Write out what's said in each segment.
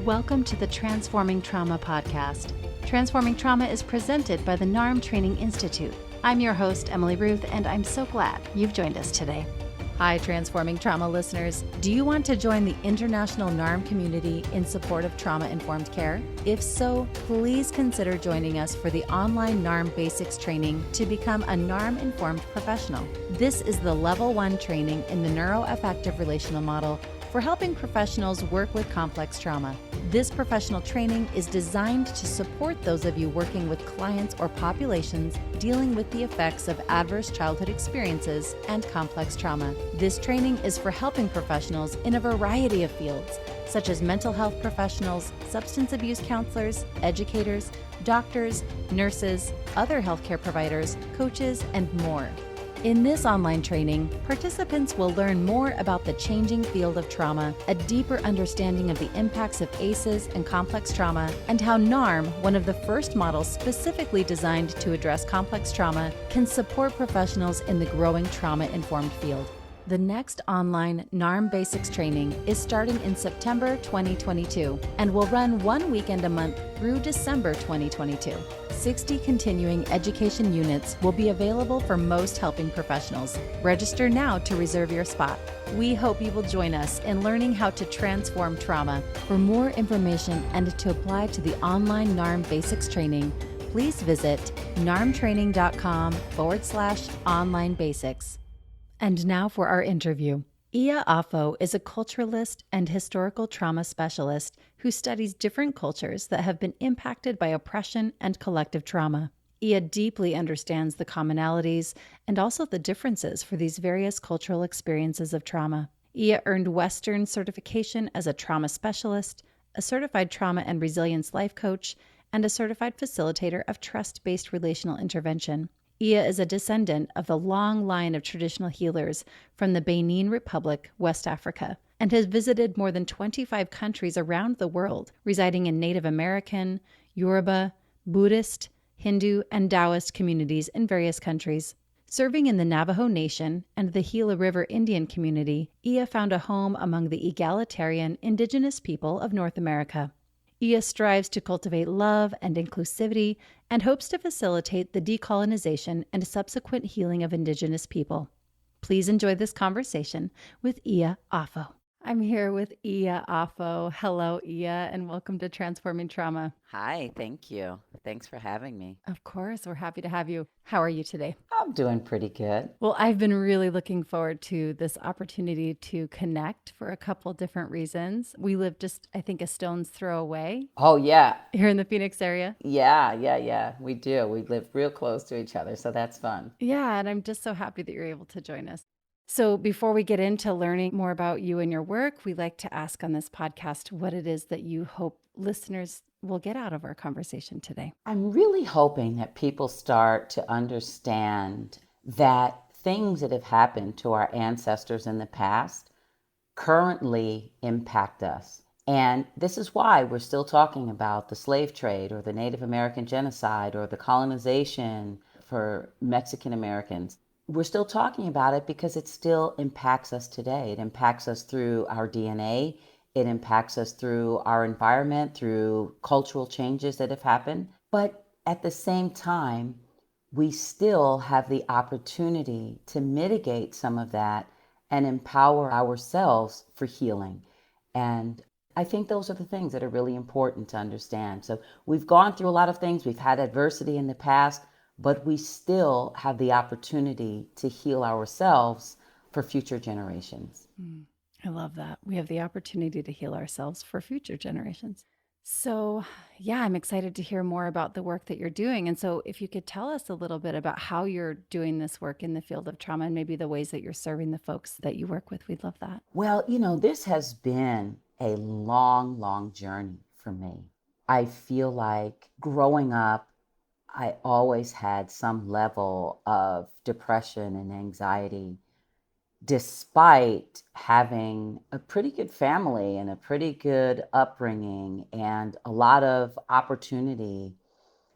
Welcome to the Transforming Trauma podcast. Transforming Trauma is presented by the NARM Training Institute. I'm your host, Emily Ruth, and I'm so glad you've joined us today. Hi, Transforming Trauma listeners. Do you want to join the international NARM community in support of trauma-informed care? If so, please consider joining us for the online NARM Basics training to become a NARM-informed professional. This is the Level 1 training in the neuroaffective relational model for helping professionals work with complex trauma. This professional training is designed to support those of you working with clients or populations dealing with the effects of adverse childhood experiences and complex trauma. This training is for helping professionals in a variety of fields, such as mental health professionals, substance abuse counselors, educators, doctors, nurses, other healthcare providers, coaches, and more. In this online training, participants will learn more about the changing field of trauma, a deeper understanding of the impacts of ACEs and complex trauma, and how NARM, one of the first models specifically designed to address complex trauma, can support professionals in the growing trauma-informed field. The next online NARM Basics training is starting in September 2022 and will run 1 weekend a month through December 2022. 60 continuing education units will be available for most helping professionals. Register now to reserve your spot. We hope you will join us in learning how to transform trauma. For more information and to apply to the online NARM Basics training, please visit narmtraining.com/online basics. And now for our interview. Iya Affo is a culturalist and historical trauma specialist who studies different cultures that have been impacted by oppression and collective trauma. Iya deeply understands the commonalities and also the differences for these various cultural experiences of trauma. Iya earned Western certification as a trauma specialist, a certified trauma and resilience life coach, and a certified facilitator of trust-based relational intervention. Iya is a descendant of the long line of traditional healers from the Benin Republic, West Africa, and has visited more than 25 countries around the world, residing in Native American, Yoruba, Buddhist, Hindu, and Taoist communities in various countries. Serving in the Navajo Nation and the Gila River Indian community, Iya found a home among the egalitarian indigenous people of North America. Iya strives to cultivate love and inclusivity and hopes to facilitate the decolonization and subsequent healing of indigenous people. Please enjoy this conversation with Iya Affo. I'm here with Iya Affo. Hello, Iya, and welcome to Transforming Trauma. Hi, thank you. Thanks for having me. Of course, we're happy to have you. How are you today? I'm doing pretty good. Well, I've been really looking forward to this opportunity to connect for a couple different reasons. We live just, I think, a stone's throw away Oh, yeah. here in the Phoenix area. Yeah. We do. We live real close to each other, so that's fun. Yeah, and I'm just so happy that you're able to join us. So before we get into learning more about you and your work, we like to ask on this podcast what it is that you hope listeners will get out of our conversation today. I'm really hoping that people start to understand that things that have happened to our ancestors in the past currently impact us. And this is why we're still talking about the slave trade or the Native American genocide or the colonization for Mexican Americans. We're still talking about it because it still impacts us today. It impacts us through our DNA. It impacts us through our environment, through cultural changes that have happened. But at the same time, we still have the opportunity to mitigate some of that and empower ourselves for healing. And I think those are the things that are really important to understand. So we've gone through a lot of things. We've had adversity in the past, but we still have the opportunity to heal ourselves for future generations. I love that. We have the opportunity to heal ourselves for future generations. So, yeah, I'm excited to hear more about the work that you're doing. And so if you could tell us a little bit about how you're doing this work in the field of trauma and maybe the ways that you're serving the folks that you work with, we'd love that. Well, this has been a long journey for me. I feel like growing up, I always had some level of depression and anxiety, despite having a pretty good family and a pretty good upbringing and a lot of opportunity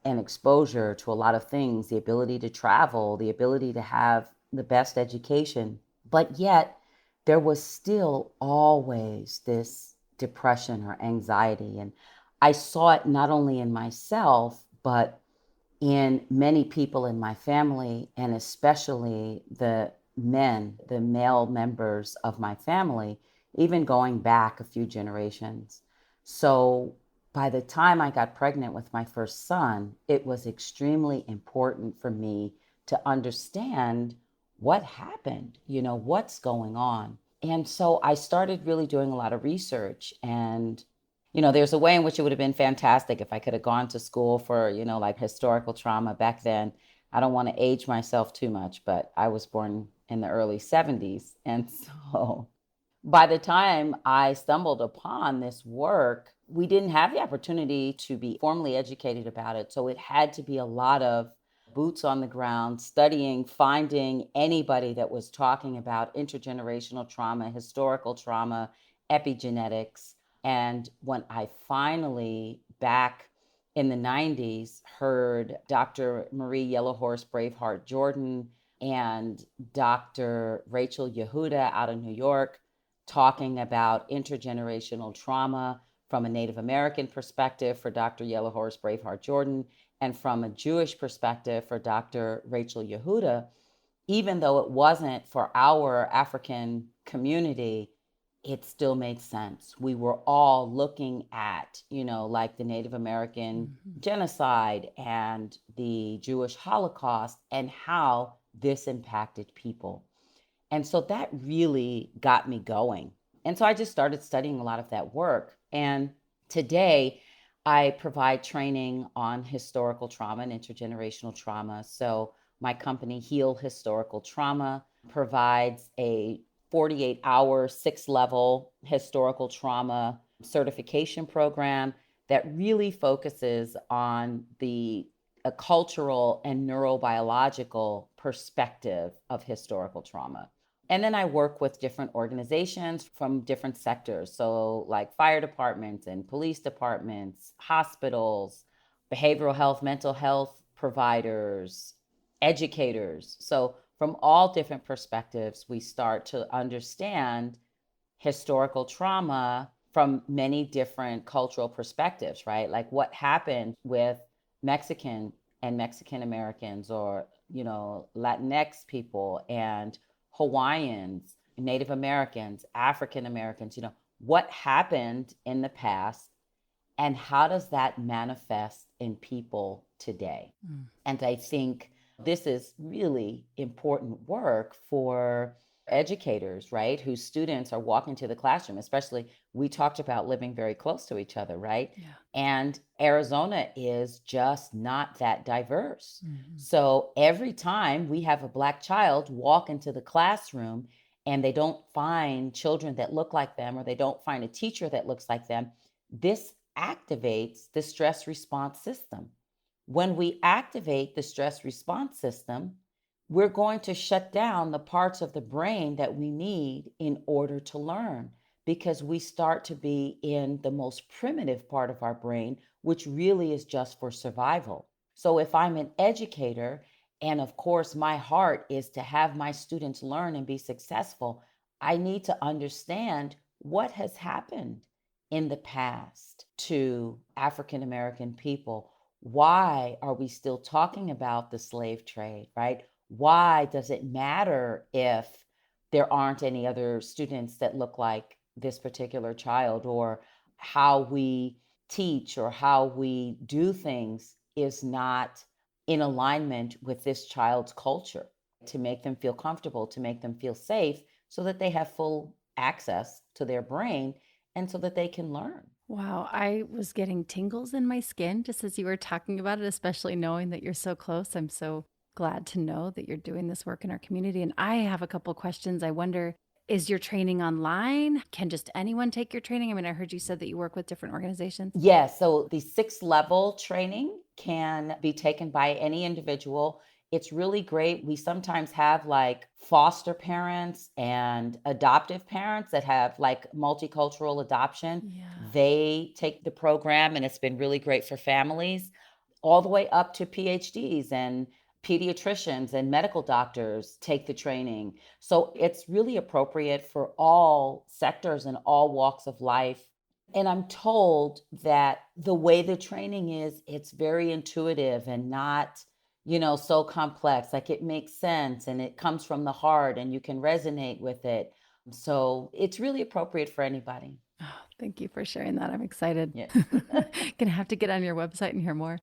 and exposure to a lot of things, the ability to travel, the ability to have the best education. But yet there was still always this depression or anxiety. And I saw it not only in myself, but in many people in my family, and especially the men, the male members of my family, even going back a few generations. So by the time I got pregnant with my first son, it was extremely important for me to understand what happened, what's going on. And so I started really doing a lot of research. And there's a way in which it would have been fantastic if I could have gone to school for, like historical trauma back then. I don't want to age myself too much, but I was born in the early 70s. And so by the time I stumbled upon this work, we didn't have the opportunity to be formally educated about it. So it had to be a lot of boots on the ground, studying, finding anybody that was talking about intergenerational trauma, historical trauma, epigenetics. And when I finally, back in the 90s, heard Dr. Marie Yellowhorse Braveheart Jordan and Dr. Rachel Yehuda out of New York talking about intergenerational trauma from a Native American perspective for Dr. Yellowhorse Braveheart Jordan, and from a Jewish perspective for Dr. Rachel Yehuda, even though it wasn't for our African community, it still made sense. We were all looking at, like the Native American genocide and the Jewish Holocaust and how this impacted people. And so that really got me going. And so I just started studying a lot of that work. And today I provide training on historical trauma and intergenerational trauma. So my company, Heal Historical Trauma, provides a 48-hour, 6-level historical trauma certification program that really focuses on the cultural and neurobiological perspective of historical trauma. And then I work with different organizations from different sectors. So, like fire departments and police departments, hospitals, behavioral health, mental health providers, educators. So, from all different perspectives, we start to understand historical trauma from many different cultural perspectives, right? Like what happened with Mexican and Mexican Americans, or, Latinx people and Hawaiians, Native Americans, African Americans, what happened in the past and how does that manifest in people today? And I think this is really important work for educators, right? Whose students are walking to the classroom, especially we talked about living very close to each other, right? Yeah. And Arizona is just not that diverse. So every time we have a Black child walk into the classroom and they don't find children that look like them, or they don't find a teacher that looks like them, this activates the stress response system. When we activate the stress response system, we're going to shut down the parts of the brain that we need in order to learn, because we start to be in the most primitive part of our brain, which really is just for survival. So if I'm an educator, and of course my heart is to have my students learn and be successful, I need to understand what has happened in the past to African American people. Why are we still talking about the slave trade, right? Why does it matter if there aren't any other students that look like this particular child, or how we teach or how we do things is not in alignment with this child's culture, to make them feel comfortable, to make them feel safe, so that they have full access to their brain and so that they can learn. Wow, I was getting tingles in my skin just as you were talking about it, especially knowing that you're so close. I'm so glad to know that you're doing this work in our community. And I have a couple questions. I wonder, is your training online? Can just anyone take your training? I mean, I heard you said that you work with different organizations. Yes, so the 6-level training can be taken by any individual. It's really great. We sometimes have like foster parents and adoptive parents that have like multicultural adoption. Yeah. They take the program, and it's been really great for families, all the way up to PhDs and pediatricians and medical doctors take the training. So it's really appropriate for all sectors and all walks of life. And I'm told that the way the training is, it's very intuitive and not, so complex. Like it makes sense and it comes from the heart and you can resonate with it. So it's really appropriate for anybody. Oh, thank you for sharing that. I'm excited. Yeah. Gonna have to get on your website and hear more.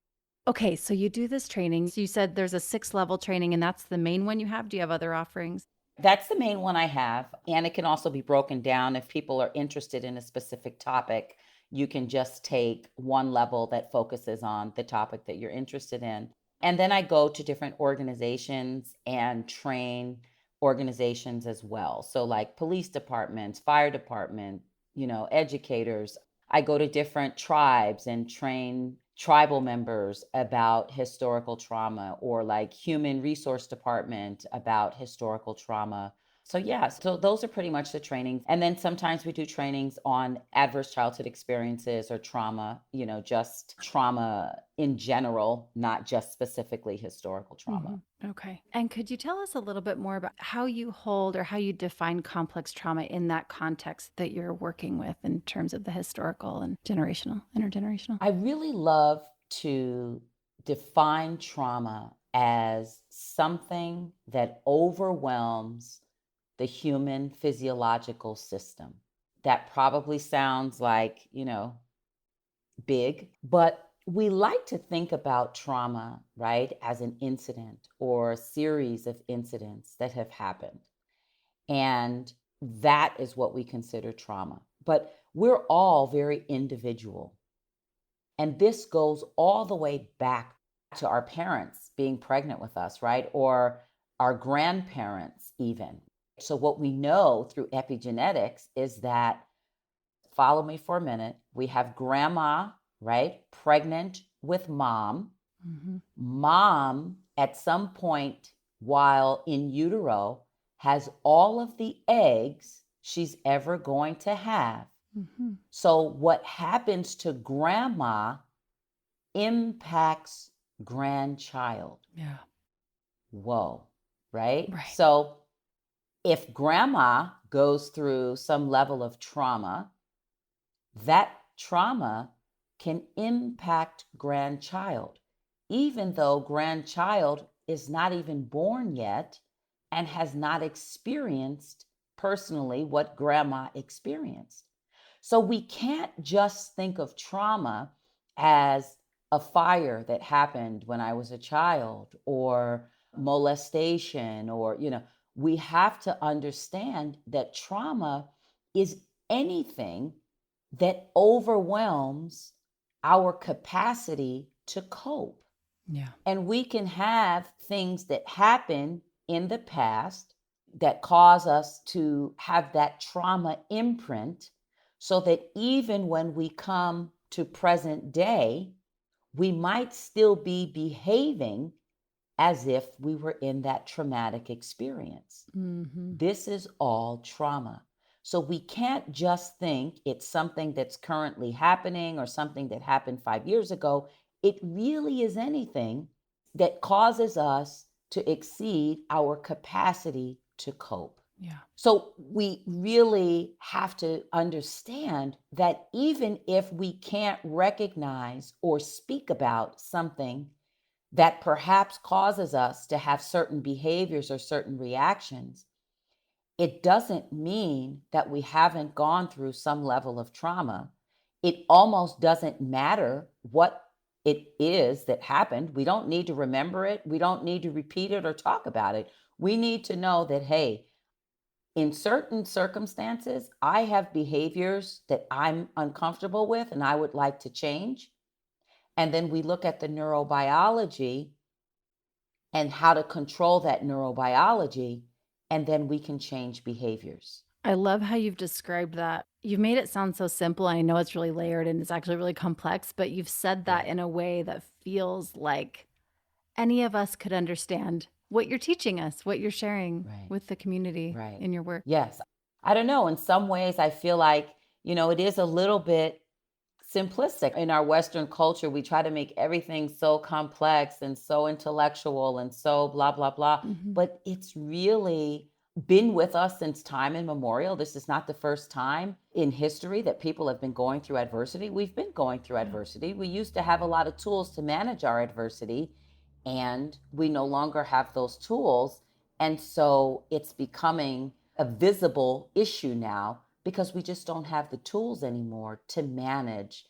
Okay, so you do this training. So you said there's a 6-level training and that's the main one you have. Do you have other offerings? That's the main one I have. And it can also be broken down if people are interested in a specific topic. You can just take one level that focuses on the topic that you're interested in. And then I go to different organizations and train organizations as well. So, like police departments, fire department, educators. I go to different tribes and train tribal members about historical trauma, or like human resource department about historical trauma. So yeah, so those are pretty much the trainings. And then sometimes we do trainings on adverse childhood experiences or trauma, just trauma in general, not just specifically historical trauma. Okay. And could you tell us a little bit more about how you hold or how you define complex trauma in that context that you're working with in terms of the historical and generational, intergenerational? I really love to define trauma as something that overwhelms the human physiological system. That probably sounds like, big, but we like to think about trauma, right, as an incident or a series of incidents that have happened. And that is what we consider trauma. But we're all very individual. And this goes all the way back to our parents being pregnant with us, right? Or our grandparents, even. So, what we know through epigenetics is that, follow me for a minute, we have grandma, right? Pregnant with mom. Mom, at some point while in utero, has all of the eggs she's ever going to have. So, what happens to grandma impacts grandchild. Yeah. Whoa, right? Right. So, if grandma goes through some level of trauma, that trauma can impact grandchild, even though grandchild is not even born yet and has not experienced personally what grandma experienced. So we can't just think of trauma as a fire that happened when I was a child or molestation or, we have to understand that trauma is anything that overwhelms our capacity to cope. Yeah. And we can have things that happen in the past that cause us to have that trauma imprint, so that even when we come to present day, we might still be behaving as if we were in that traumatic experience. This is all trauma. So we can't just think it's something that's currently happening or something that happened 5 years ago. It really is anything that causes us to exceed our capacity to cope. Yeah. So we really have to understand that even if we can't recognize or speak about something that perhaps causes us to have certain behaviors or certain reactions, it doesn't mean that we haven't gone through some level of trauma. It almost doesn't matter what it is that happened. We don't need to remember it. We don't need to repeat it or talk about it. We need to know that, hey, in certain circumstances, I have behaviors that I'm uncomfortable with and I would like to change. And then we look at the neurobiology and how to control that neurobiology, and then we can change behaviors. I love how you've described that. You've made it sound so simple. I know it's really layered and it's actually really complex, but you've said that in a way that feels like any of us could understand what you're teaching us, what you're sharing with the community in your work. Yes. I don't know. In some ways, I feel like, it is a little bit simplistic. In our Western culture, we try to make everything so complex and so intellectual and so blah, blah, blah. But it's really been with us since time immemorial. This is not the first time in history that people have been going through adversity. We've been going through adversity. We used to have a lot of tools to manage our adversity, and we no longer have those tools. And so it's becoming a visible issue now because we just don't have the tools anymore to manage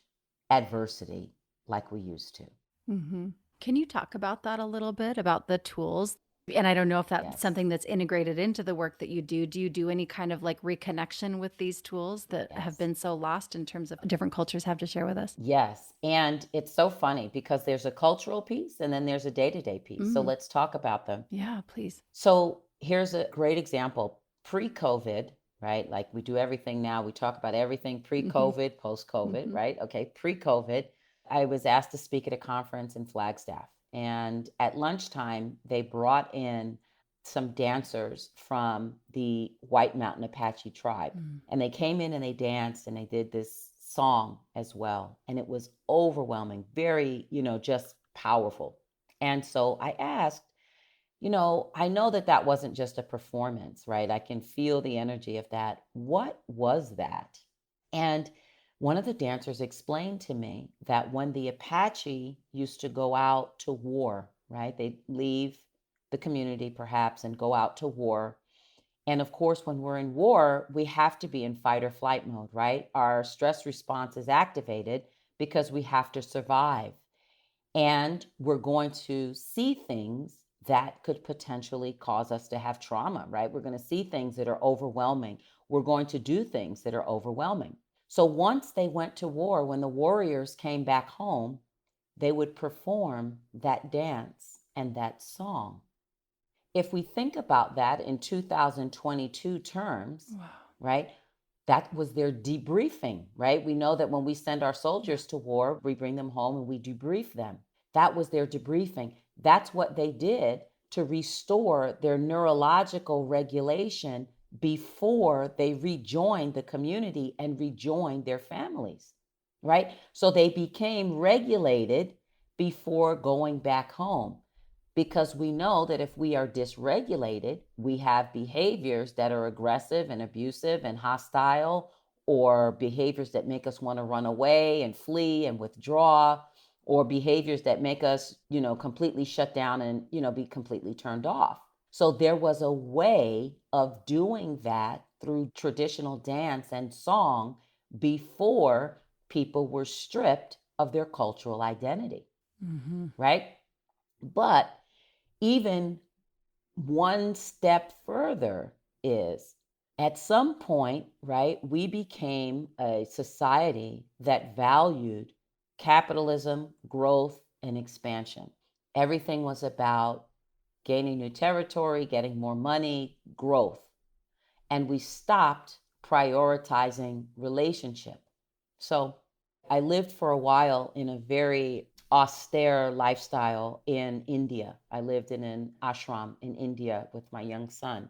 adversity like we used to. Mm-hmm. Can you talk about that a little bit, about the tools? And I don't know if that's Yes. something that's integrated into the work that you do. Do you do any kind of like reconnection with these tools that have Yes. been so lost in terms of different cultures have to share with us? Yes. And it's so funny because there's a cultural piece and then there's a day-to-day piece. So let's talk about them. Yeah, please. So here's a great example. Pre-COVID, right? Like we do everything now. We talk about everything pre-COVID, post-COVID, right? Okay, pre-COVID, I was asked to speak at a conference in Flagstaff. And at lunchtime, they brought in some dancers from the White Mountain Apache tribe. And they came in and they danced and they did this song as well. And it was overwhelming, very, just powerful. And so I asked, I know that that wasn't just a performance, right? I can feel the energy of that. What was that? And one of the dancers explained to me that when the Apache used to go out to war, right? They'd leave the community perhaps and go out to war. And of course, when we're in war, we have to be in fight or flight mode, right? Our stress response is activated because we have to survive. And we're going to see things that could potentially cause us to have trauma, right? We're going to see things that are overwhelming. We're going to do things that are overwhelming. So once they went to war, when the warriors came back home, they would perform that dance and that song. If we think about that in 2022 terms, wow, right? That was their debriefing, right? We know that when we send our soldiers to war, we bring them home and we debrief them. That was their debriefing. That's what they did to restore their neurological regulation before they rejoined the community and rejoined their families, right? So they became regulated before going back home. Because we know that if we are dysregulated, we have behaviors that are aggressive and abusive and hostile, or behaviors that make us want to run away and flee and withdraw, or behaviors that make us, completely shut down and, be completely turned off. So there was a way of doing that through traditional dance and song before people were stripped of their cultural identity, right? But even one step further is at some point, right, we became a society that valued capitalism, growth, and expansion. Everything was about gaining new territory, getting more money, growth. And we stopped prioritizing relationship. So I lived for a while in a very austere lifestyle in India. I lived in an ashram in India with my young son.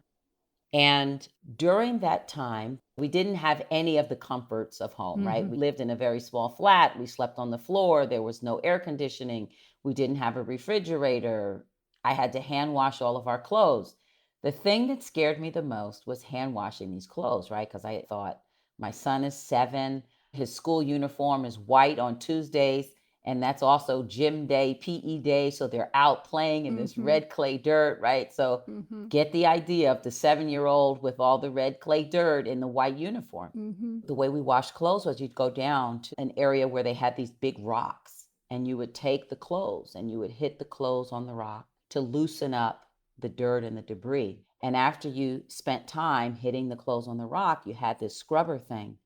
And during that time, we didn't have any of the comforts of home, right? We lived in a very small flat. We slept on the floor. There was no air conditioning. We didn't have a refrigerator. I had to hand wash all of our clothes. The thing that scared me the most was hand washing these clothes, right? Because I thought, my son is 7. His school uniform is white on Tuesdays. And that's also gym day, PE day. So they're out playing in this red clay dirt, right? So get the idea of the 7-year-old with all the red clay dirt in the white uniform. The way we washed clothes was you'd go down to an area where they had these big rocks, and you would take the clothes and you would hit the clothes on the rock to loosen up the dirt and the debris. And after you spent time hitting the clothes on the rock, you had this scrubber thing,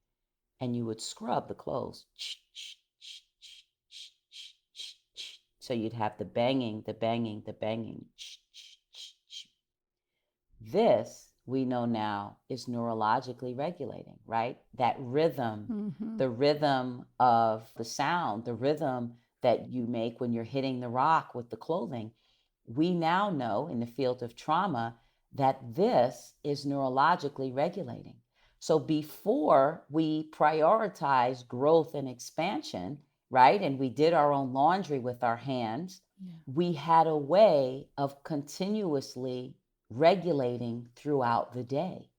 and you would scrub the clothes. So you'd have the banging, the banging, the banging. This, we know now, is neurologically regulating, right? That rhythm, the rhythm of the sound, the rhythm that you make when you're hitting the rock with the clothing. We now know in the field of trauma that this is neurologically regulating. So before we prioritize growth and expansion, right, and we did our own laundry with our hands, we had a way of continuously regulating throughout the day.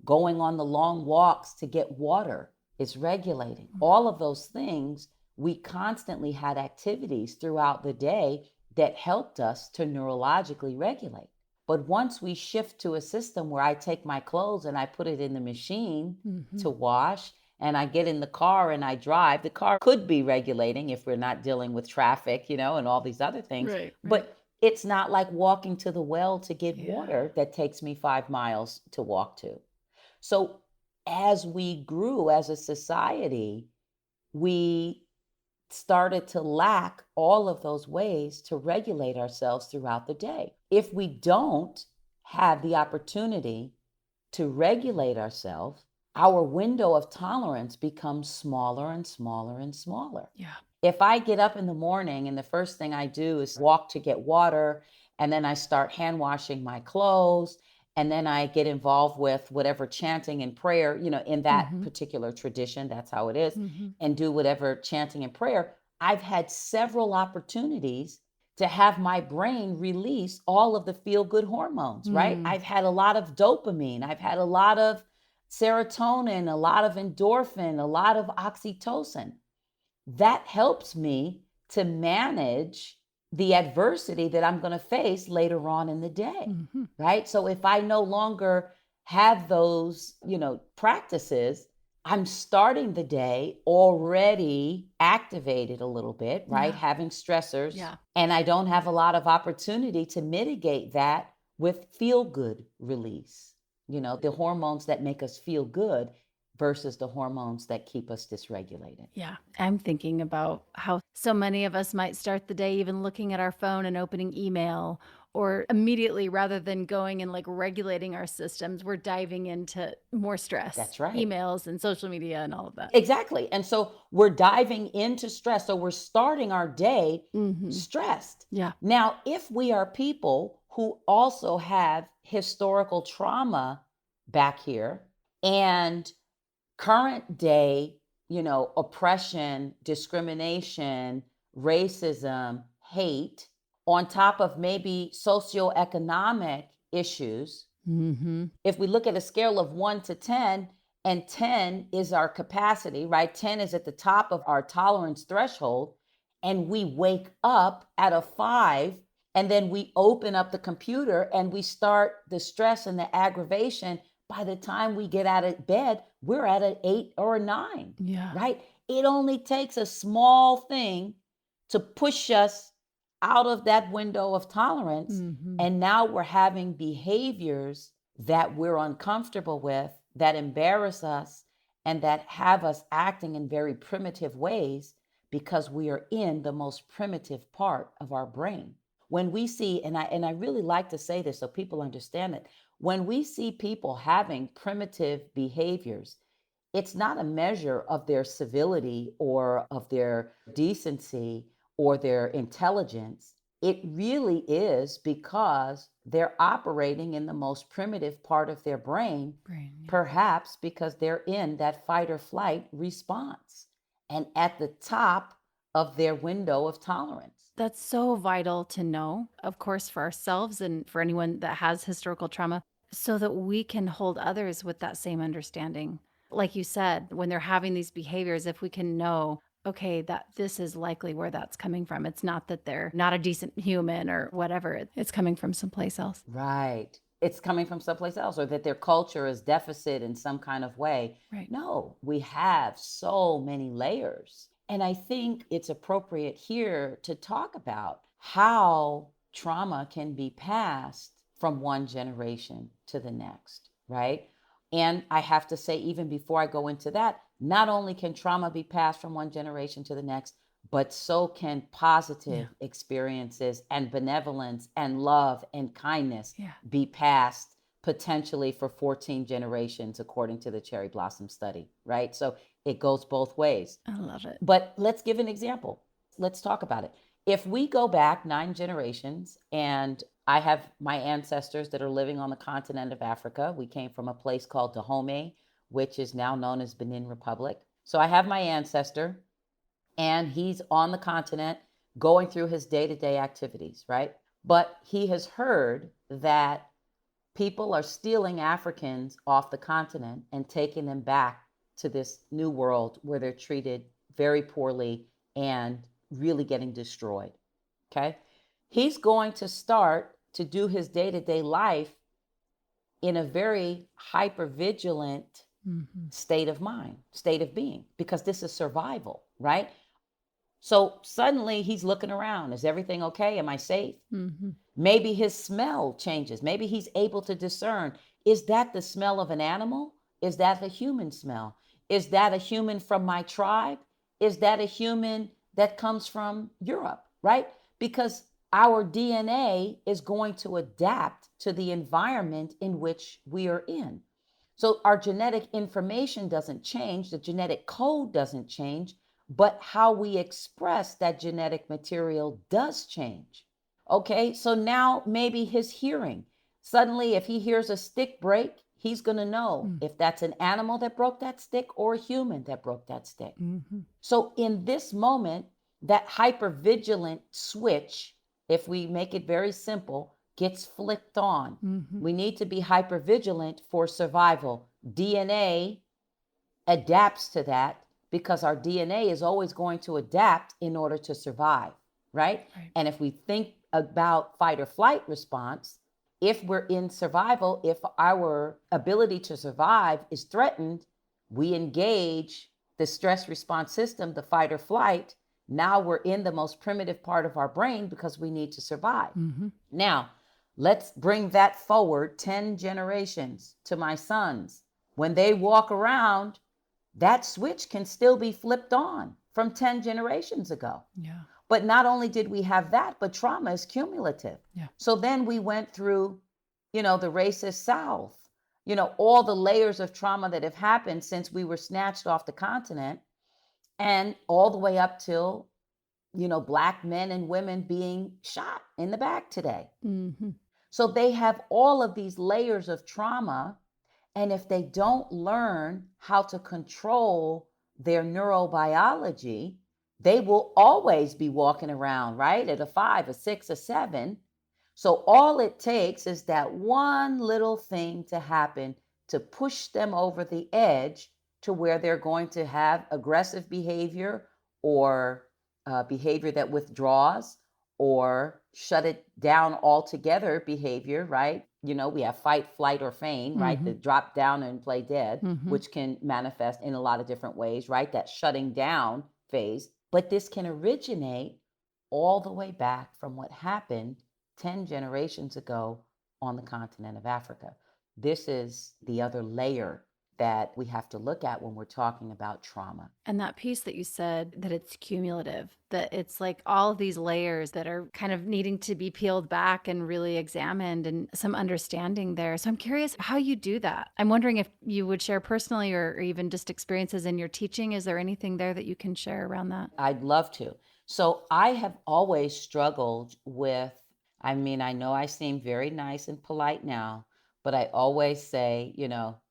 Going on the long walks to get water is regulating. All of those things, we constantly had activities throughout the day that helped us to neurologically regulate. But once we shift to a system where I take my clothes and I put it in the machine to wash, and I get in the car and I drive, the car could be regulating if we're not dealing with traffic, and all these other things. Right. But it's not like walking to the well to get water that takes me 5 miles to walk to. So as we grew as a society, we started to lack all of those ways to regulate ourselves throughout the day. If we don't have the opportunity to regulate ourselves, our window of tolerance becomes smaller and smaller and smaller. Yeah. If I get up in the morning and the first thing I do is walk to get water, and then I start hand washing my clothes, and then I get involved with whatever chanting and prayer, in that particular tradition, that's how it is, and do whatever chanting and prayer, I've had several opportunities to have my brain release all of the feel-good hormones, right? I've had a lot of dopamine. I've had a lot of serotonin, a lot of endorphin, a lot of oxytocin. That helps me to manage the adversity that I'm going to face later on in the day, right? So if I no longer have those, practices, I'm starting the day already activated a little bit, right? Having stressors. Yeah. And I don't have a lot of opportunity to mitigate that with feel-good release, the hormones that make us feel good versus the hormones that keep us dysregulated. Yeah. I'm thinking about how so many of us might start the day even looking at our phone and opening email, or immediately, rather than going and regulating our systems, we're diving into more stress. That's right. Emails and social media and all of that. Exactly. And so we're diving into stress. So we're starting our day stressed. Yeah. Now, if we are people who also have historical trauma back here and current day, oppression, discrimination, racism, hate, on top of maybe socioeconomic issues, if we look at a scale of 1 to 10, and 10 is our capacity, right? 10 is at the top of our tolerance threshold, and we wake up at a 5, and then we open up the computer and we start the stress and the aggravation. By the time we get out of bed, we're at an 8 or a 9, right? It only takes a small thing to push us out of that window of tolerance. And now we're having behaviors that we're uncomfortable with, that embarrass us, and that have us acting in very primitive ways because we are in the most primitive part of our brain. When we see, and I really like to say this so people understand it, when we see people having primitive behaviors, it's not a measure of their civility or of their decency or their intelligence. It really is because they're operating in the most primitive part of their brain, perhaps because they're in that fight or flight response and at the top of their window of tolerance. That's so vital to know, of course, for ourselves and for anyone that has historical trauma, so that we can hold others with that same understanding. Like you said, when they're having these behaviors, if we can know, okay, that this is likely where that's coming from. It's not that they're not a decent human or whatever. It's coming from someplace else. Right. It's coming from someplace else, or that their culture is deficit in some kind of way. Right. No, we have so many layers. And I think it's appropriate here to talk about how trauma can be passed from one generation to the next, right? And I have to say, even before I go into that, not only can trauma be passed from one generation to the next, but so can positive experiences and benevolence and love and kindness be passed potentially for 14 generations, according to the Cherry Blossom Study, right? So it goes both ways. I love it. But let's give an example. Let's talk about it. If we go back 9 generations, and I have my ancestors that are living on the continent of Africa. We came from a place called Dahomey, which is now known as Benin Republic. So I have my ancestor, and he's on the continent going through his day-to-day activities, right? But he has heard that People are stealing Africans off the continent and taking them back to this new world where they're treated very poorly and really getting destroyed. Okay? He's going to start to do his day-to-day life in a very hyper-vigilant state of mind, state of being, because this is survival, right? So suddenly he's looking around. Is everything okay? Am I safe? Maybe his smell changes. Maybe he's able to discern. Is that the smell of an animal? Is that the human smell? Is that a human from my tribe? Is that a human that comes from Europe, right? Because our DNA is going to adapt to the environment in which we are in. So our genetic information doesn't change, the genetic code doesn't change, but how we express that genetic material does change. Okay, so now maybe his hearing. Suddenly, if he hears a stick break, he's going to know if that's an animal that broke that stick or a human that broke that stick. So in this moment, that hypervigilant switch, if we make it very simple, gets flicked on. We need to be hypervigilant for survival. DNA adapts to that because our DNA is always going to adapt in order to survive, right? And if we think about fight or flight response, if we're in survival, if our ability to survive is threatened, we engage the stress response system, the fight or flight. Now we're in the most primitive part of our brain because we need to survive. Now, let's bring that forward 10 generations to my sons. When they walk around, that switch can still be flipped on from 10 generations ago. But not only did we have that, but trauma is cumulative. So then we went through, the racist South, all the layers of trauma that have happened since we were snatched off the continent, and all the way up till, Black men and women being shot in the back today. So they have all of these layers of trauma. And if they don't learn how to control their neurobiology, they will always be walking around, right? At a 5, a 6, a 7. So all it takes is that one little thing to happen to push them over the edge to where they're going to have aggressive behavior or behavior that withdraws or shut it down altogether behavior, right? We have fight, flight, or feign, right? The drop down and play dead, which can manifest in a lot of different ways, right? That shutting down phase. But this can originate all the way back from what happened 10 generations ago on the continent of Africa. This is the other layer that we have to look at when we're talking about trauma. And that piece that you said, that it's cumulative, that it's like all of these layers that are kind of needing to be peeled back and really examined, and some understanding there. So I'm curious how you do that. I'm wondering if you would share personally or even just experiences in your teaching. Is there anything there that you can share around that? I'd love to. So I have always struggled with, I know I seem very nice and polite now, but I always say,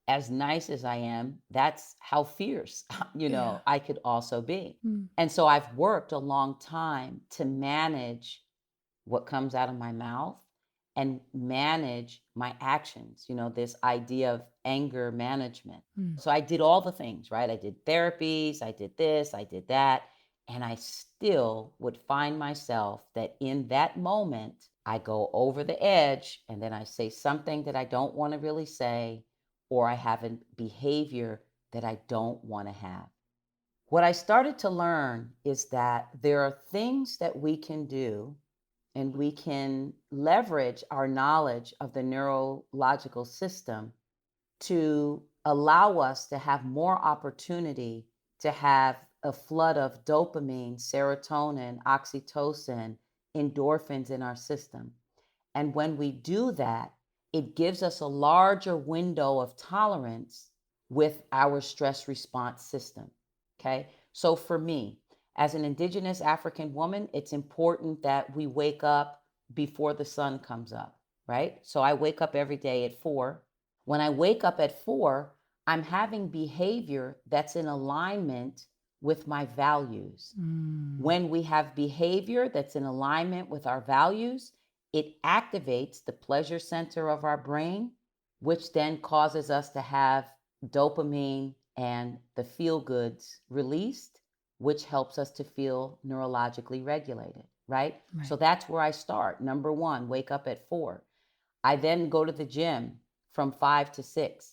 as nice as I am, that's how fierce, I could also be. And so I've worked a long time to manage what comes out of my mouth and manage my actions, this idea of anger management. So I did all the things, right? I did therapies, I did this, I did that. And I still would find myself that in that moment, I go over the edge and then I say something that I don't want to really say, or I have a behavior that I don't want to have. What I started to learn is that there are things that we can do, and we can leverage our knowledge of the neurological system to allow us to have more opportunity to have a flood of dopamine, serotonin, oxytocin, endorphins in our system. And when we do that, it gives us a larger window of tolerance with our stress response system. Okay. So for me, as an indigenous African woman, it's important that we wake up before the sun comes up, right? So I wake up every day at 4. When I wake up at 4, I'm having behavior that's in alignment with my values. When we have behavior that's in alignment with our values, it activates the pleasure center of our brain, which then causes us to have dopamine and the feel goods released, which helps us to feel neurologically regulated, right? Right. So that's where I start. Number one, wake up at 4. I then go to the gym from 5 to 6.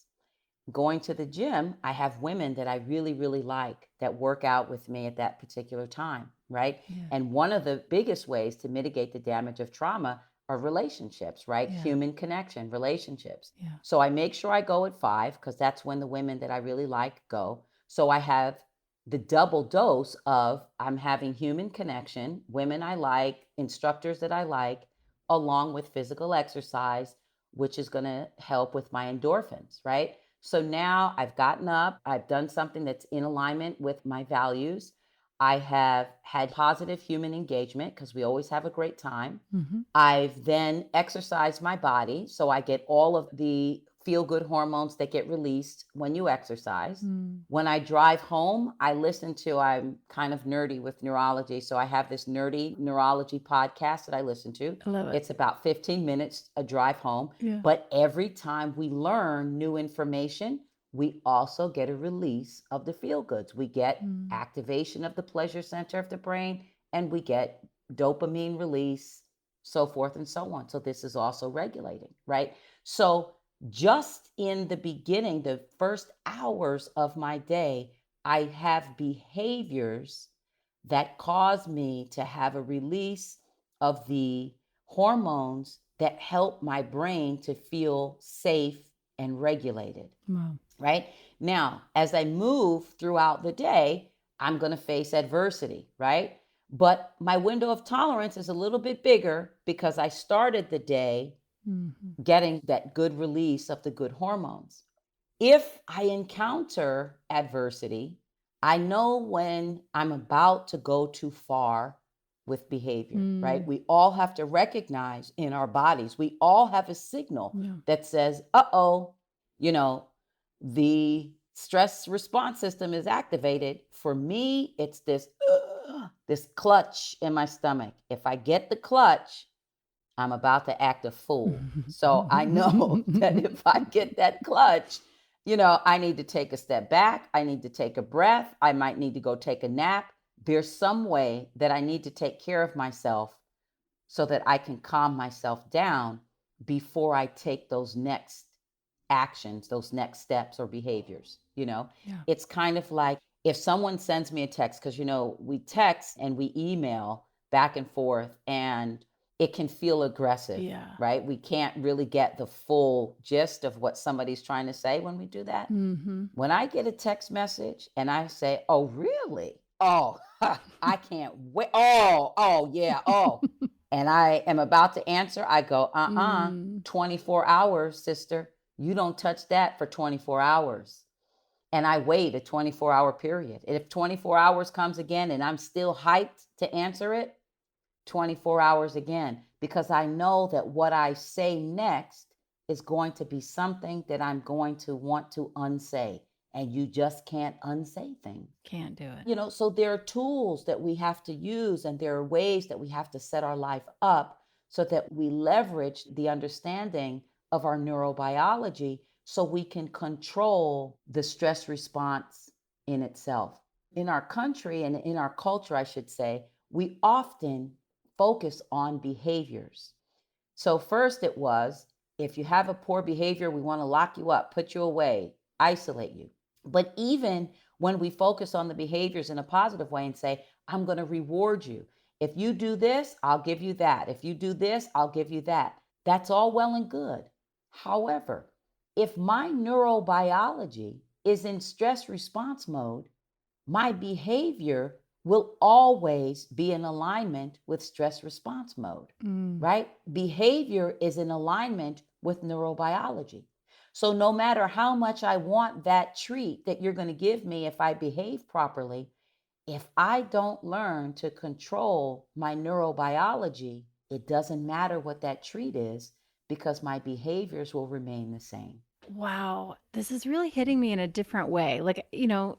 Going to the gym, I have women that I really, really like that work out with me at that particular time, right? Yeah. And one of the biggest ways to mitigate the damage of trauma are relationships, right? Yeah. Human connection, relationships. Yeah. So I make sure I go at 5 because that's when the women that I really like go. So I have the double dose of I'm having human connection, women I like, instructors that I like, along with physical exercise, which is going to help with my endorphins, right? So now I've gotten up, I've done something that's in alignment with my values. I have had positive human engagement because we always have a great time. Mm-hmm. I've then exercised my body. So I get all of the feel good hormones that get released when you exercise. When I drive home, I'm kind of nerdy with neurology. So I have this nerdy neurology podcast that I listen to. I love it. It's about 15 minutes a drive home. Yeah. But every time we learn new information, we also get a release of the feel goods. We get activation of the pleasure center of the brain, and we get dopamine release, so forth and so on. So this is also regulating, right? So just in the beginning, the first hours of my day, I have behaviors that cause me to have a release of the hormones that help my brain to feel safe and regulated. Wow. Right? Now, as I move throughout the day, I'm going to face adversity, right? But my window of tolerance is a little bit bigger because I started the day getting that good release of the good hormones. If I encounter adversity, I know when I'm about to go too far with behavior, right? We all have to recognize in our bodies, we all have a signal that says, uh-oh, the stress response system is activated. For me, it's this clutch in my stomach. If I get the clutch, I'm about to act a fool. So I know that if I get that clutch, I need to take a step back. I need to take a breath. I might need to go take a nap. There's some way that I need to take care of myself so that I can calm myself down before I take those next actions, those next steps or behaviors. It's kind of like if someone sends me a text, because, we text and we email back and forth and it can feel aggressive, right? We can't really get the full gist of what somebody's trying to say when we do that. When I get a text message and I say, oh, really? Oh, I can't wait. Oh, yeah. Oh, and I am about to answer. I go, 24 hours, sister. You don't touch that for 24 hours. And I wait a 24-hour period. And if 24 hours comes again and I'm still hyped to answer it, 24 hours again, because I know that what I say next is going to be something that I'm going to want to unsay. And you just can't unsay things. Can't do it. So there are tools that we have to use and there are ways that we have to set our life up so that we leverage the understanding of our neurobiology so we can control the stress response in itself. In our country and in our culture, I should say, we often focus on behaviors. So first it was, if you have a poor behavior, we want to lock you up, put you away, isolate you. But even when we focus on the behaviors in a positive way and say, I'm going to reward you. If you do this, I'll give you that. If you do this, I'll give you that. That's all well and good. However, if my neurobiology is in stress response mode, my behavior will always be in alignment with stress response mode, right? Behavior is in alignment with neurobiology. So no matter how much I want that treat that you're going to give me if I behave properly, if I don't learn to control my neurobiology, it doesn't matter what that treat is because my behaviors will remain the same. Wow, this is really hitting me in a different way. Like,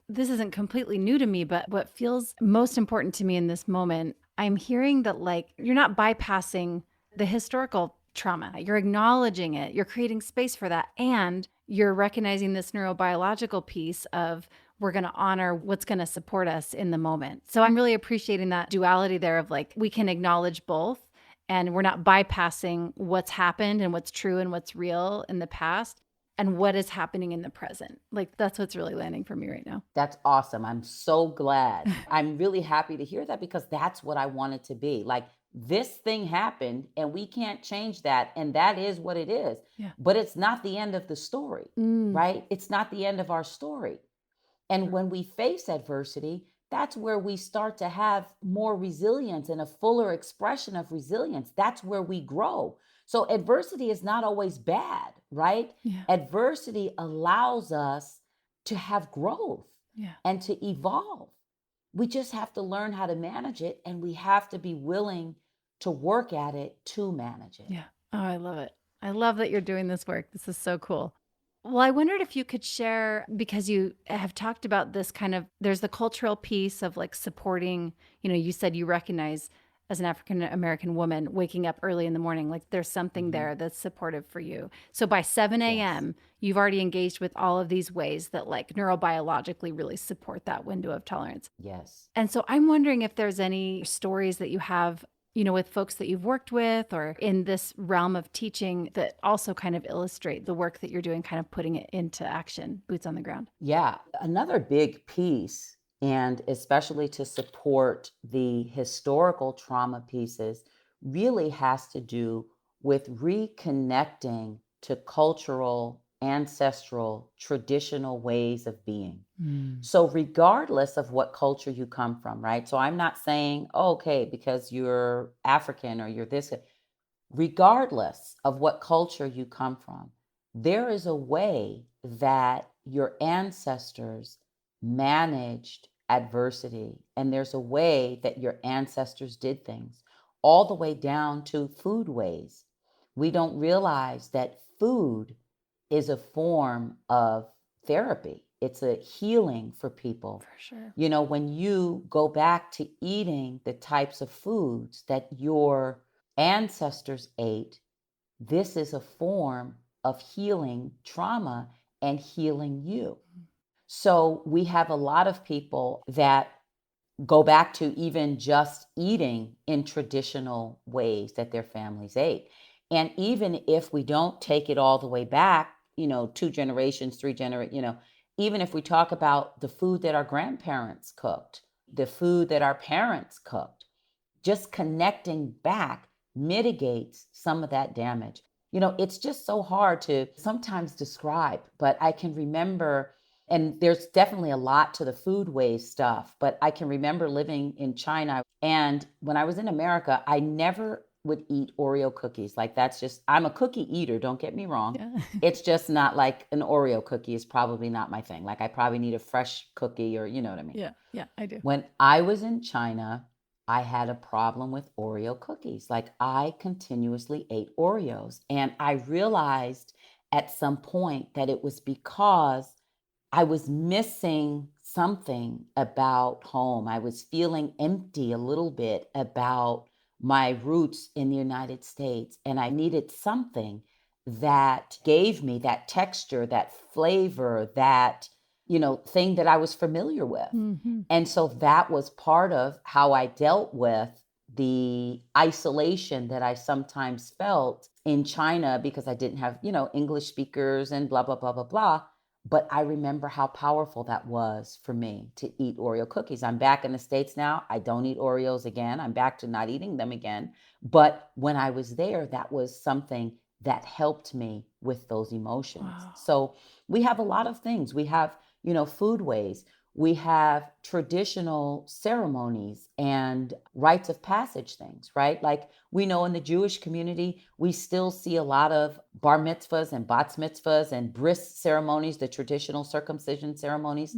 this isn't completely new to me, but what feels most important to me in this moment, I'm hearing that like you're not bypassing the historical trauma. You're acknowledging it, you're creating space for that, and you're recognizing this neurobiological piece of we're going to honor what's going to support us in the moment. So I'm really appreciating that duality there of like, we can acknowledge both and we're not bypassing what's happened and what's true and what's real in the past and what is happening in the present. Like, that's what's really landing for me right now. That's awesome. I'm so glad. I'm really happy to hear that because that's what I want it to be. Like, this thing happened and we can't change that. And that is what it is. Yeah. But it's not the end of the story, right? It's not the end of our story. And when we face adversity, that's where we start to have more resilience and a fuller expression of resilience. That's where we grow. So adversity is not always bad, right? Yeah. Adversity allows us to have growth and to evolve. We just have to learn how to manage it, and we have to be willing to work at it to manage it. Yeah. Oh, I love it. I love that you're doing this work. This is so cool. Well, I wondered if you could share, because you have talked about this kind of, there's the cultural piece of like supporting, you said you recognize as an African American woman waking up early in the morning, like there's something there that's supportive for you. So by 7 a.m., you've already engaged with all of these ways that like neurobiologically really support that window of tolerance. Yes. And so I'm wondering if there's any stories that you have with folks that you've worked with or in this realm of teaching that also kind of illustrate the work that you're doing, kind of putting it into action, boots on the ground. Yeah. Another big piece, and especially to support the historical trauma pieces, really has to do with reconnecting to cultural, ancestral, traditional ways of being. So regardless of what culture you come from, right? So I'm not saying, okay, because you're African or you're this, regardless of what culture you come from, there is a way that your ancestors managed adversity. And there's a way that your ancestors did things, all the way down to food ways. We don't realize that food is a form of therapy. It's a healing for people. For sure. When you go back to eating the types of foods that your ancestors ate, this is a form of healing trauma and healing you. So we have a lot of people that go back to even just eating in traditional ways that their families ate. And even if we don't take it all the way back, 2 generations, 3 generations, even if we talk about the food that our grandparents cooked, the food that our parents cooked, just connecting back mitigates some of that damage. It's just so hard to sometimes describe, but I can remember, and there's definitely a lot to the food waste stuff, but I can remember living in China. And when I was in America, I never would eat Oreo cookies. Like, that's just, I'm a cookie eater, don't get me wrong. Yeah. It's just not like an Oreo cookie is probably not my thing. Like, I probably need a fresh cookie, or you know what I mean? Yeah, I do. When I was in China, I had a problem with Oreo cookies. Like, I continuously ate Oreos. And I realized at some point that it was because I was missing something about home. I was feeling empty a little bit about my roots in the United States. And I needed something that gave me that texture, that flavor, that, thing that I was familiar with. And so that was part of how I dealt with the isolation that I sometimes felt in China, because I didn't have, English speakers and blah, blah, blah, blah, blah. But I remember how powerful that was for me to eat Oreo cookies. I'm back in the States now. I don't eat Oreos again. I'm back to not eating them again. But when I was there, that was something that helped me with those emotions. Wow. So we have a lot of things. We have, food ways. We have traditional ceremonies and rites of passage things, right? Like, we know in the Jewish community, we still see a lot of bar mitzvahs and bat mitzvahs and bris ceremonies, the traditional circumcision ceremonies.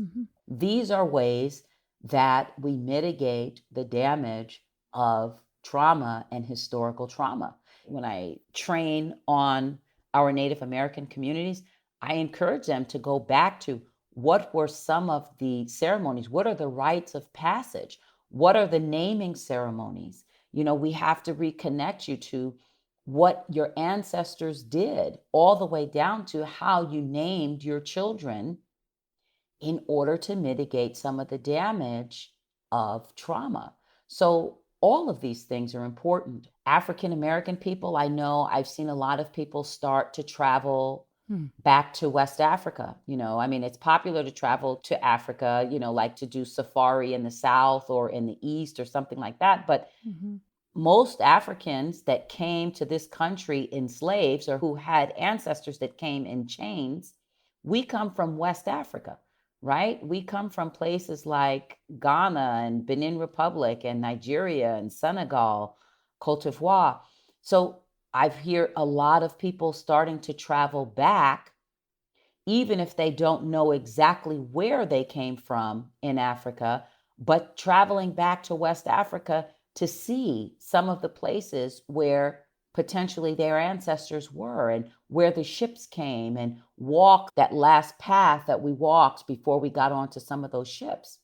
These are ways that we mitigate the damage of trauma and historical trauma. When I train on our Native American communities, I encourage them to go back to what were some of the ceremonies? What are the rites of passage? What are the naming ceremonies? We have to reconnect you to what your ancestors did, all the way down to how you named your children in order to mitigate some of the damage of trauma. So, all of these things are important. African American people, I know I've seen a lot of people start to travel Hmm. back to West Africa. I mean, it's popular to travel to Africa, like to do safari in the South or in the East or something like that. But Mm-hmm. most Africans that came to this country enslaved or who had ancestors that came in chains, we come from West Africa, right? We come from places like Ghana and Benin Republic and Nigeria and Senegal, Cote d'Ivoire. So I've heard a lot of people starting to travel back, even if they don't know exactly where they came from in Africa, but traveling back to West Africa to see some of the places where potentially their ancestors were and where the ships came, and walk that last path that we walked before we got onto some of those ships.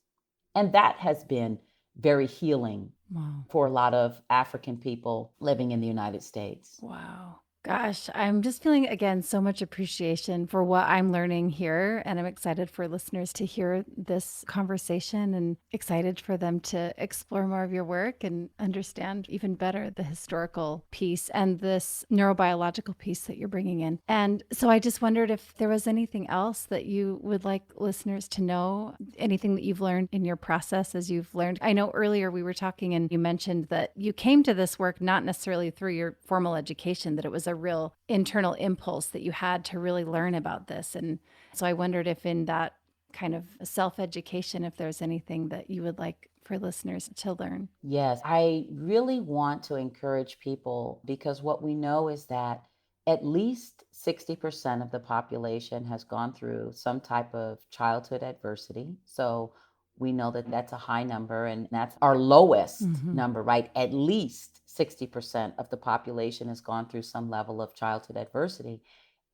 And that has been very healing Wow. for a lot of African people living in the United States. Wow. Gosh, I'm just feeling again so much appreciation for what I'm learning here. And I'm excited for listeners to hear this conversation and excited for them to explore more of your work and understand even better the historical piece and this neurobiological piece that you're bringing in. And so I just wondered if there was anything else that you would like listeners to know, anything that you've learned in your process as you've learned. I know earlier we were talking and you mentioned that you came to this work not necessarily through your formal education, that it was a real internal impulse that you had to really learn about this. And so I wondered if in that kind of self-education, if there's anything that you would like for listeners to learn. Yes, I really want to encourage people, because what we know is that at least 60% of the population has gone through some type of childhood adversity. So we know that that's a high number, and that's our lowest number, right? At least 60% of the population has gone through some level of childhood adversity.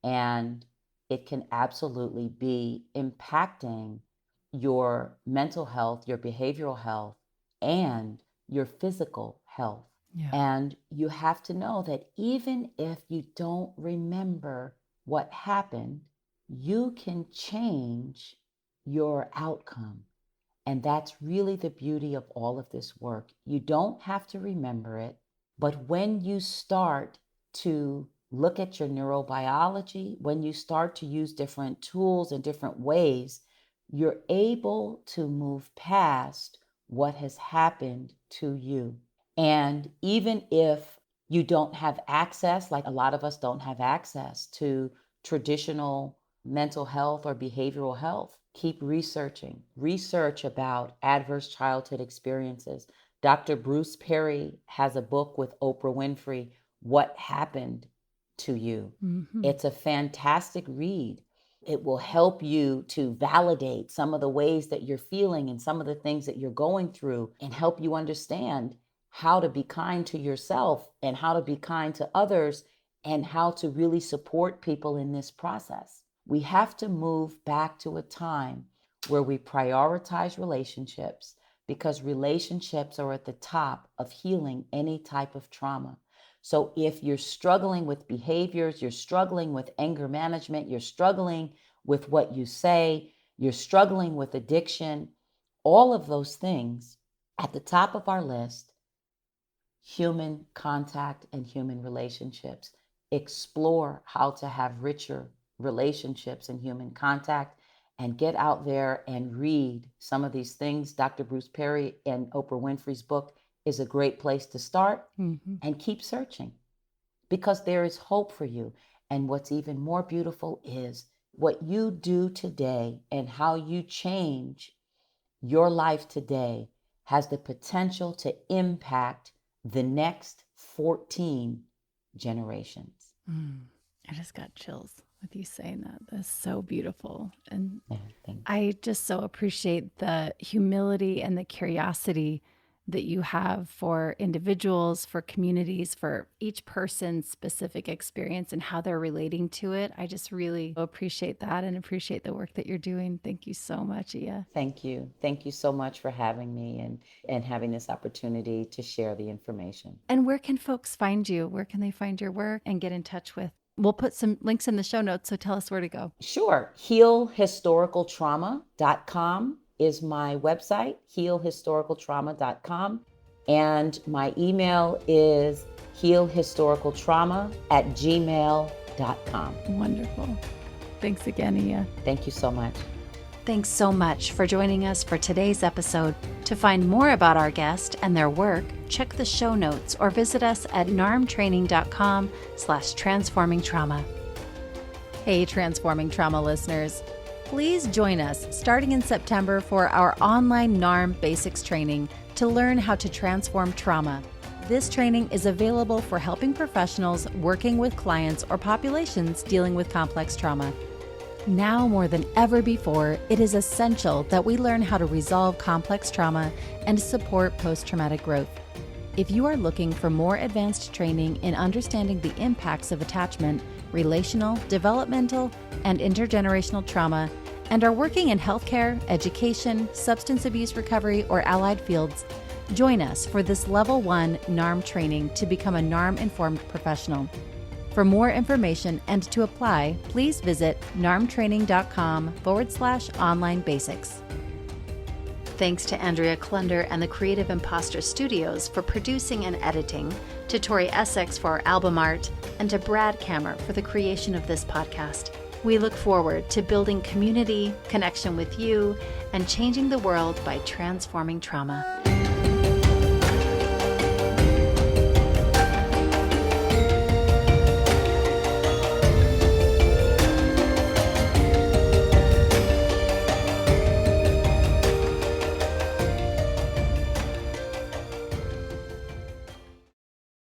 And it can absolutely be impacting your mental health, your behavioral health, and your physical health. Yeah. And you have to know that even if you don't remember what happened, you can change your outcome. And that's really the beauty of all of this work. You don't have to remember it, but when you start to look at your neurobiology, when you start to use different tools and different ways, you're able to move past what has happened to you. And even if you don't have access, like a lot of us don't have access to traditional mental health or behavioral health, keep researching. Research about adverse childhood experiences. Dr. Bruce Perry has a book with Oprah Winfrey, What Happened to You. It's a fantastic read. It will help you to validate some of the ways that you're feeling and some of the things that you're going through, and help you understand how to be kind to yourself and how to be kind to others, and how to really support people in this process. We have to move back to a time where we prioritize relationships, because relationships are at the top of healing any type of trauma. So if you're struggling with behaviors, you're struggling with anger management, you're struggling with what you say, you're struggling with addiction, all of those things, at the top of our list, human contact and human relationships. Explore how to have richer relationships and human contact, and get out there and read some of these things. Dr. Bruce Perry and Oprah Winfrey's book is a great place to start, and keep searching, because there is hope for you. And what's even more beautiful is what you do today and how you change your life today has the potential to impact the next 14 generations. I just got chills with you saying that. That's so beautiful. And Yeah, thank you. I just so appreciate the humility and the curiosity that you have for individuals, for communities, for each person's specific experience and how they're relating to it. I just really appreciate that and appreciate the work that you're doing. Thank you so much, Iya. Thank you. Thank you so much for having me and having this opportunity to share the information. And where can folks find you? Where can they find your work and get in touch with? We'll put some links in the show notes, so tell us where to go. Sure. healhistoricaltrauma.com is my website, healhistoricaltrauma.com. And my email is healhistoricaltrauma@gmail.com. Wonderful. Thanks again, Iya. Thank you so much. Thanks so much for joining us for today's episode. To find more about our guest and their work, check the show notes or visit us at narmtraining.com/transformingtrauma. Hey, Transforming Trauma listeners. Please join us starting in September for our online NARM basics training to learn how to transform trauma. This training is available for helping professionals working with clients or populations dealing with complex trauma. Now more than ever before, it is essential that we learn how to resolve complex trauma and support post-traumatic growth. If you are looking for more advanced training in understanding the impacts of attachment, relational, developmental, and intergenerational trauma, and are working in healthcare, education, substance abuse recovery, or allied fields, join us for this Level 1 NARM training to become a NARM-informed professional. For more information and to apply, please visit narmtraining.com/online basics. Thanks to Andrea Klunder and the Creative Imposter Studios for producing and editing, to Tori Essex for our album art, and to Brad Kammer for the creation of this podcast. We look forward to building community, connection with you, and changing the world by transforming trauma.